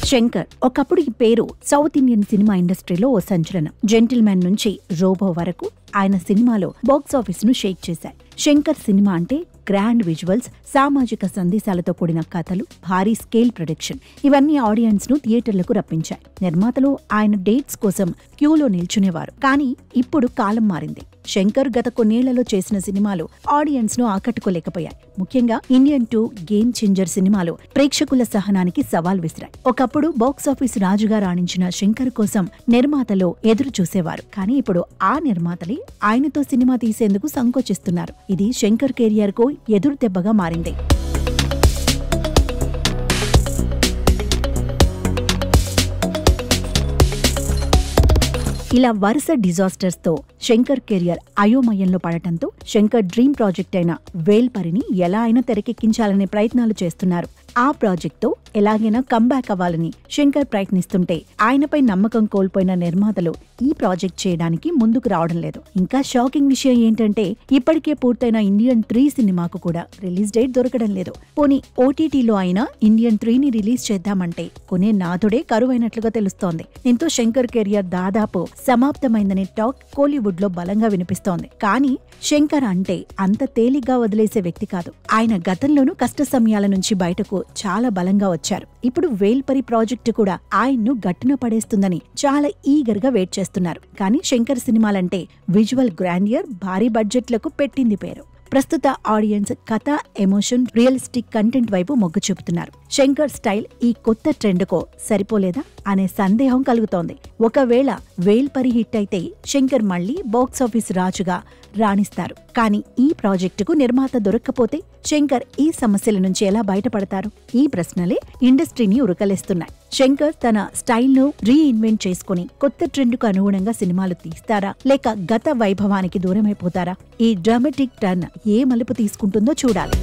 శంకర్ ఒకప్పుడు ఈ పేరు సౌత్ ఇండియన్ సినిమా ఇండస్ట్రీలో ఓ సంచలనం. జెంటిల్మెన్ నుంచి రోబో వరకు ఆయన సినిమాలో బాక్సాఫీస్ ను షేక్ చేశాయి. శంకర్ సినిమా అంటే గ్రాండ్ విజువల్స్, సామాజిక సందేశాలతో కూడిన కథలు, భారీ స్కేల్ ప్రొడక్షన్ ఇవన్నీ ఆడియన్స్ ను థియేటర్లకు రప్పించాయి. నిర్మాతలు ఆయన డేట్స్ కోసం క్యూలో నిల్చునేవారు. కానీ ఇప్పుడు కాలం మారింది. శంకర్ గత కొన్నేళ్లలో చేసిన సినిమాలు ఆడియన్స్ ను ఆకట్టుకోలేకపోయాయి. ముఖ్యంగా ఇండియన్ 2, గేమ్ చేంజర్ సినిమాలు ప్రేక్షకుల సహనానికి సవాల్ విసిరాయి. ఒకప్పుడు బాక్సాఫీస్ రాజుగా రాణించిన శంకర్ కోసం నిర్మాతలు ఎదురు చూసేవారు. కానీ ఇప్పుడు ఆ నిర్మాతలే ఆయనతో సినిమా తీసేందుకు సంకోచిస్తున్నారు. ఇది శంకర్ కెరియర్ కు ఎదురు దెబ్బగా మారింది. ఇలా వరుస డిజాస్టర్స్ తో శంకర్ కెరియర్ అయోమయంలో పడటంతో శంకర్ డ్రీమ్ ప్రాజెక్ట్ అయిన వేల్పరిని ఎలా అయినా తెరకెక్కించాలనే ప్రయత్నాలు చేస్తున్నారు. ఆ ప్రాజెక్ట్ తో ఎలాగైనా కంబ్యాక్ అవ్వాలని శంకర్ ప్రయత్నిస్తుంటే ఆయనపై నమ్మకం కోల్పోయిన నిర్మాతలు ఈ ప్రాజెక్ట్ చేయడానికి ముందుకు రావడం లేదు. ఇంకా షాకింగ్ విషయం ఏంటంటే ఇప్పటికే పూర్తయిన ఇండియన్ 3 సినిమాకు కూడా రిలీజ్ డేట్ దొరకడం లేదు. పోనీ ఓటీటీలో అయినా ఇండియన్ 3ని రిలీజ్ చేద్దామంటే కొనే నాథుడే కరువైనట్లుగా తెలుస్తోంది. దీంతో శంకర్ కెరియర్ దాదాపు సమాప్తమైందనే టాక్ కోలీవుడ్ లో బలంగా వినిపిస్తోంది. కానీ శంకర్ అంటే అంత తేలిగ్గా వదిలేసే వ్యక్తి కాదు. ఆయన గతంలోనూ కష్ట సమయాల నుంచి బయటకు చాలా బలంగా వచ్చారు. ఇప్పుడు వేల్పరి ప్రాజెక్టు కూడా ఆయన్ను గట్టున పడేస్తుందని చాలా ఈగర్ గా వెయిట్ చేస్తున్నారు. కానీ శంకర్ సినిమాలంటే విజువల్ గ్రాండియర్, భారీ బడ్జెట్లకు పెట్టింది పేరు. ప్రస్తుత ఆడియన్స్ కథ, ఎమోషన్, రియలిస్టిక్ కంటెంట్ వైపు మొగ్గు చూపుతున్నారు. శంకర్ స్టైల్ ఈ కొత్త ట్రెండ్కో సరిపోలేదా అనే సందేహం కలుగుతోంది. ఒకవేళ వేల్పరి హిట్ అయితే శంకర్ మళ్లీ బాక్సాఫీస్ రాజుగా రాణిస్తారు. కానీ ఈ ప్రాజెక్టుకు నిర్మాత దొరక్కపోతే శంకర్ ఈ సమస్యల నుంచి ఎలా బయటపడతారు? ఈ ప్రశ్నలే ఇండస్ట్రీని ఉరకలేస్తున్నాయి. శంకర్ తన స్టైల్ను రీఇన్వెంట్ చేసుకుని కొత్త ట్రెండ్కు అనుగుణంగా సినిమాలు తీస్తారా, లేక గత వైభవానికి దూరమైపోతారా? ఈ డ్రామాటిక్ టర్న్ ఏ మలుపు తీసుకుంటుందో చూడాలి.